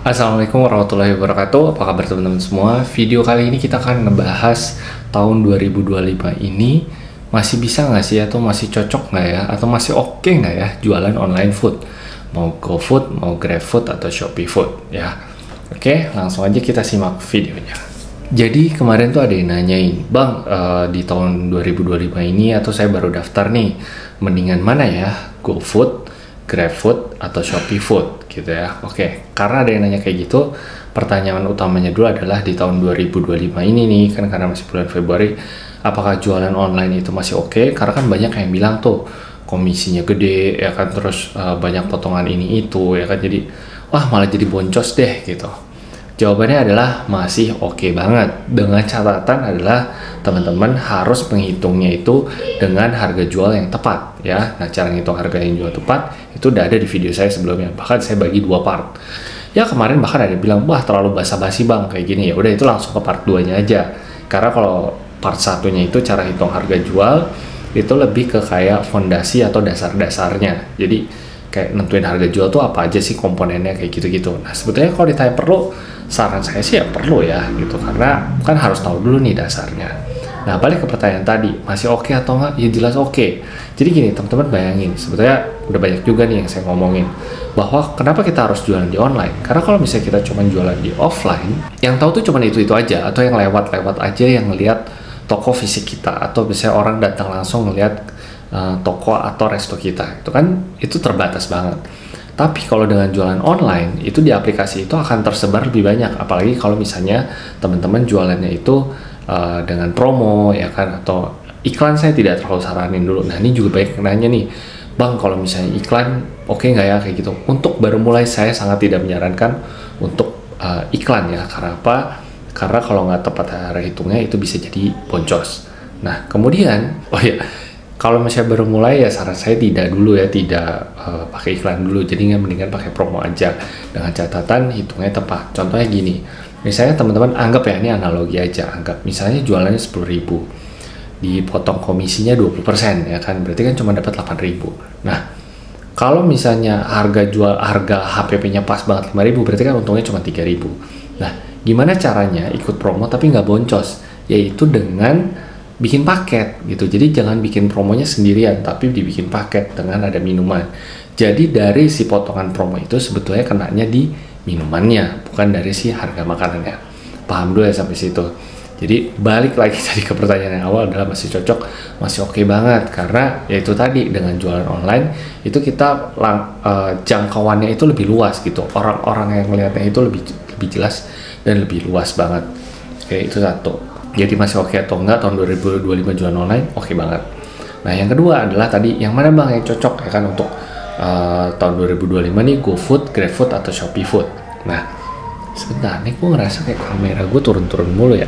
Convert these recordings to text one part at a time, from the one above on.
Assalamualaikum warahmatullahi wabarakatuh. Apa kabar teman-teman semua? Video kali ini kita akan ngebahas tahun 2025 ini masih bisa nggak sih, atau masih cocok nggak ya, atau masih oke nggak ya jualan online food, mau GoFood, mau GrabFood, atau Shopee Food ya. Oke, langsung aja kita simak videonya. Jadi kemarin tuh ada yang nanyain, Bang, di tahun 2025 ini atau saya baru daftar nih, mendingan mana ya, GoFood, GrabFood, atau Shopee Food gitu ya. Oke, karena ada yang nanya kayak gitu, pertanyaan utamanya dulu adalah di tahun 2025 ini nih, kan karena masih bulan Februari, apakah jualan online itu masih oke? Karena kan banyak yang bilang tuh komisinya gede ya kan, terus banyak potongan ini itu ya kan, jadi wah malah jadi boncos deh gitu. Jawabannya adalah masih oke banget, dengan catatan adalah teman-teman harus menghitungnya itu dengan harga jual yang tepat ya. Nah, cara ngitung harga yang jual tepat itu udah ada di video saya sebelumnya, bahkan saya bagi 2 part. Ya kemarin bahkan ada yang bilang, wah terlalu basa-basi bang kayak gini, ya udah itu langsung ke part 2 nya aja. Karena kalau part 1-nya itu cara hitung harga jual itu lebih ke kayak fondasi atau dasar-dasarnya. Jadi kayak nentuin harga jual tuh apa aja sih komponennya kayak gitu-gitu. Nah sebetulnya kalau ditanya perlu, saran saya sih ya perlu ya gitu, karena kan harus tahu dulu nih dasarnya. Nah balik ke pertanyaan tadi, masih oke atau enggak? Ya jelas oke. Jadi gini teman-teman, bayangin sebetulnya udah banyak juga nih yang saya ngomongin bahwa kenapa kita harus jualan di online, karena kalau misalnya kita cuma jualan di offline, yang tahu tuh cuma itu aja, atau yang lewat-lewat aja yang ngelihat toko fisik kita, atau misalnya orang datang langsung ngelihat toko atau resto kita, itu kan itu terbatas banget. Tapi kalau dengan jualan online, itu di aplikasi itu akan tersebar lebih banyak. Apalagi kalau misalnya teman-teman jualannya itu dengan promo, ya kan, atau iklan saya tidak terlalu saranin dulu. Nah ini juga banyak yang nanya nih, Bang kalau misalnya iklan oke nggak ya kayak gitu. Untuk baru mulai saya sangat tidak menyarankan untuk iklan ya. Karena apa? Karena kalau nggak tepat cara hitungnya itu bisa jadi boncos. Nah kemudian, oh ya, kalau misalnya baru mulai ya saran saya tidak dulu ya, tidak pakai iklan dulu. Jadi nggak, mendingan pakai promo aja dengan catatan hitungnya tepat. Contohnya gini, misalnya teman-teman anggap ya, ini analogi aja, anggap misalnya jualannya 10.000, dipotong komisinya 20% ya kan, berarti kan cuma dapat 8.000. Nah kalau misalnya harga HPP-nya pas banget 5.000, berarti kan untungnya cuma 3.000. Nah gimana caranya ikut promo tapi nggak boncos? Yaitu dengan bikin paket gitu. Jadi jangan bikin promonya sendirian, tapi dibikin paket dengan ada minuman. Jadi dari si potongan promo itu sebetulnya kenanya di minumannya, bukan dari si harga makanannya. Paham dulu ya sampai situ. Jadi balik lagi tadi ke pertanyaan yang awal, adalah masih cocok, masih oke banget, karena yaitu tadi dengan jualan online itu kita jangkauannya itu lebih luas gitu. Orang-orang yang melihatnya itu lebih jelas dan lebih luas banget. Oke, itu satu. Jadi masih oke atau enggak tahun 2025 jualan online? Oke banget. Nah yang kedua adalah tadi, yang mana bang yang cocok ya kan untuk tahun 2025 nih, GoFood, GrabFood, atau Shopee Food? Nah sebentar nih, gue ngerasa kayak kamera gue turun-turun mulu ya.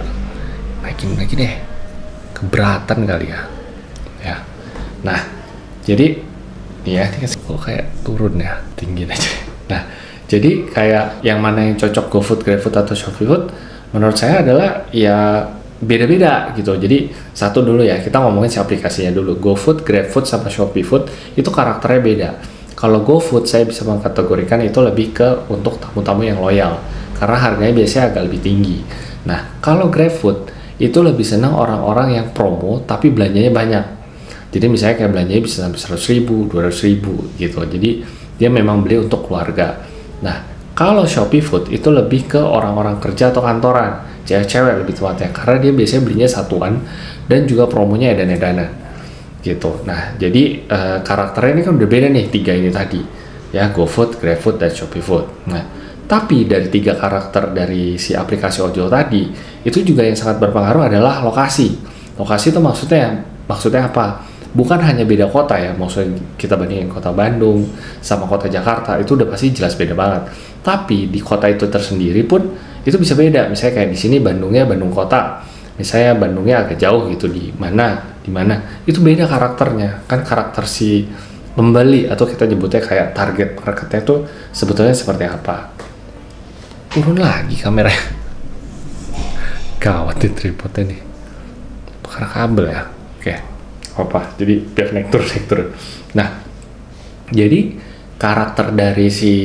Naikin lagi deh, keberatan kali ya. Nah jadi nih ya, kok kayak turun ya, tinggiin aja. Nah jadi kayak yang mana yang cocok, GoFood, GrabFood, atau Shopee Food? Menurut saya adalah ya beda-beda gitu. Jadi satu dulu ya, kita ngomongin si aplikasinya dulu. GoFood, GrabFood, sama Shopee Food itu karakternya beda. Kalau GoFood saya bisa mengkategorikan itu lebih ke untuk tamu-tamu yang loyal, karena harganya biasanya agak lebih tinggi. Nah kalau GrabFood itu lebih senang orang-orang yang promo tapi belanjanya banyak. Jadi misalnya kayak belanjanya bisa sampai 100.000, 200.000 gitu. Jadi dia memang beli untuk keluarga. Nah kalau Shopee Food itu lebih ke orang-orang kerja atau kantoran, cewek-cewek lebih tepatnya, karena dia biasanya belinya satuan dan juga promonya edan-edanan gitu. Nah jadi karakternya ini kan udah beda nih, 3 ini tadi ya, GoFood, GrabFood, dan Shopee Food. Nah tapi dari 3 karakter dari si aplikasi ojol tadi itu juga yang sangat berpengaruh adalah lokasi. Lokasi itu maksudnya apa? Bukan hanya beda kota ya, maksudnya kita bandingin kota Bandung sama kota Jakarta, itu udah pasti jelas beda banget. Tapi di kota itu tersendiri pun itu bisa beda. Misalnya kayak di sini Bandungnya Bandung kota, misalnya Bandungnya agak jauh gitu, di mana, itu beda karakternya. Kan karakter si pembeli, atau kita nyebutnya kayak target marketnya itu sebetulnya seperti apa. Turun lagi kameranya. Gawat di tripodnya nih, karena kabel ya. Oke. Apa? Jadi biar naik turun. Nah, jadi karakter dari si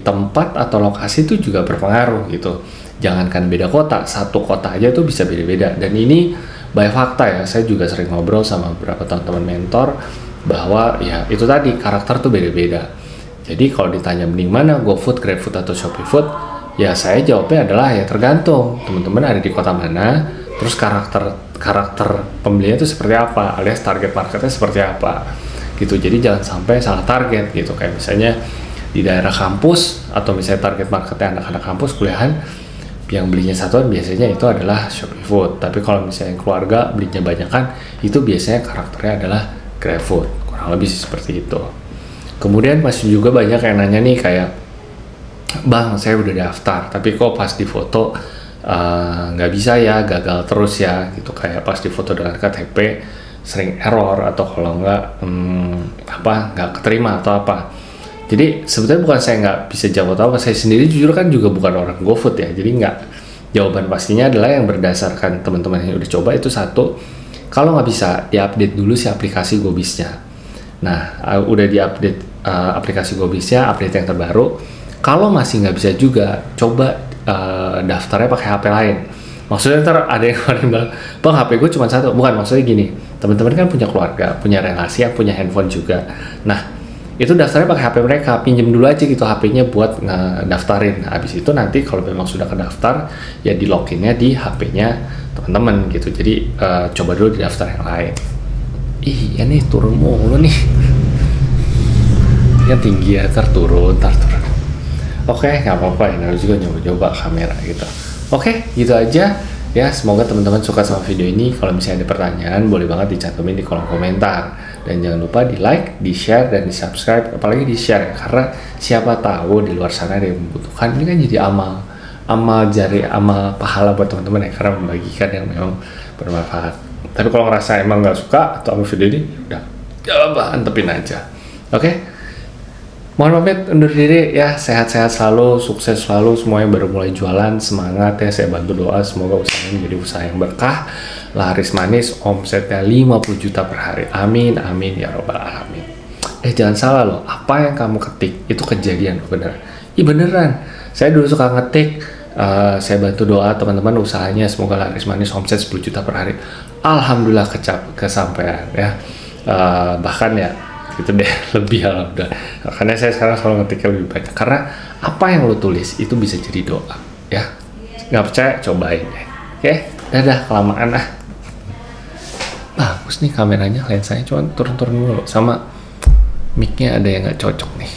tempat atau lokasi itu juga berpengaruh gitu. Jangankan beda kota, satu kota aja tuh bisa beda-beda. Dan ini by fakta ya, saya juga sering ngobrol sama beberapa teman-teman mentor bahwa ya itu tadi, karakter tuh beda-beda. Jadi kalau ditanya mending mana, GoFood, GrabFood atau ShopeeFood, ya saya jawabnya adalah ya tergantung teman-teman ada di kota mana, terus karakter pembelinya itu seperti apa, alias target marketnya seperti apa gitu. Jadi jangan sampai salah target gitu. Kayak misalnya di daerah kampus atau misalnya target marketnya anak-anak kampus kuliahan, yang belinya satuan biasanya itu adalah ShopeeFood. Tapi kalau misalnya keluarga belinya banyakan, itu biasanya karakternya adalah GrabFood. Kurang lebih seperti itu. Kemudian masih juga banyak yang nanya nih kayak, Bang, saya udah daftar, tapi kok pas di foto nggak bisa ya, gagal terus ya gitu. Kayak pas di foto dengan KTP sering error, atau kalau nggak keterima atau apa. Jadi sebetulnya bukan saya nggak bisa jawab atau apa, saya sendiri jujur kan juga bukan orang GoFood ya, jadi nggak, jawaban pastinya adalah yang berdasarkan teman-teman yang udah coba itu satu, kalau nggak bisa diupdate dulu si aplikasi Gobisnya. Nah udah diupdate aplikasi Gobisnya, update yang terbaru. Kalau masih nggak bisa juga, coba daftarnya pakai HP lain. Maksudnya ntar ada yang orang bilang, Bang, HP gue cuma satu. Bukan, maksudnya gini, teman-teman kan punya keluarga, punya relasi, yang punya handphone juga. Nah, itu daftarnya pakai HP mereka, pinjem dulu aja gitu HP-nya buat ngedaftarin. Nah, habis itu nanti kalau memang sudah kedaftar, ya di loginnya di HP-nya teman-teman gitu. Jadi coba dulu di daftar yang lain. Ih, ya nih turun mulu nih. Yang tinggi ya, ntar turun. Oke, nggak apa-apa ya, harus juga nyoba-nyoba kamera gitu. Oke, gitu aja ya. Semoga teman-teman suka sama video ini. Kalau misalnya ada pertanyaan, boleh banget dicantumin di kolom komentar. Dan jangan lupa di like, di share, dan di subscribe. Apalagi di share ya, karena siapa tahu di luar sana ada yang membutuhkan. Ini kan jadi amal pahala buat teman-teman ya, karena membagikan yang memang bermanfaat. Tapi kalau ngerasa emang nggak suka atau sama video ini, udah antepin aja. Oke? Mohon pamit undur diri ya, sehat-sehat selalu, sukses selalu semua yang baru mulai jualan, semangat ya, saya bantu doa semoga usahanya menjadi usaha yang berkah, laris manis, omsetnya 50 juta per hari, amin amin ya robbal alamin. Jangan salah loh, apa yang kamu ketik itu kejadian loh, beneran. Beneran, saya dulu suka ngetik, saya bantu doa teman-teman usahanya semoga laris manis, omset 10 juta per hari, alhamdulillah kesampaian ya. Bahkan ya gitu deh, lebih alhamdulillah. Makanya saya sekarang selalu ngetiknya lebih banyak, karena apa yang lo tulis itu bisa jadi doa ya. Nggak percaya, cobain deh. Oke, dadah, kelamaan ah. Bagus nih kameranya, lensanya, cuman turun-turun dulu, sama mic-nya ada yang nggak cocok nih.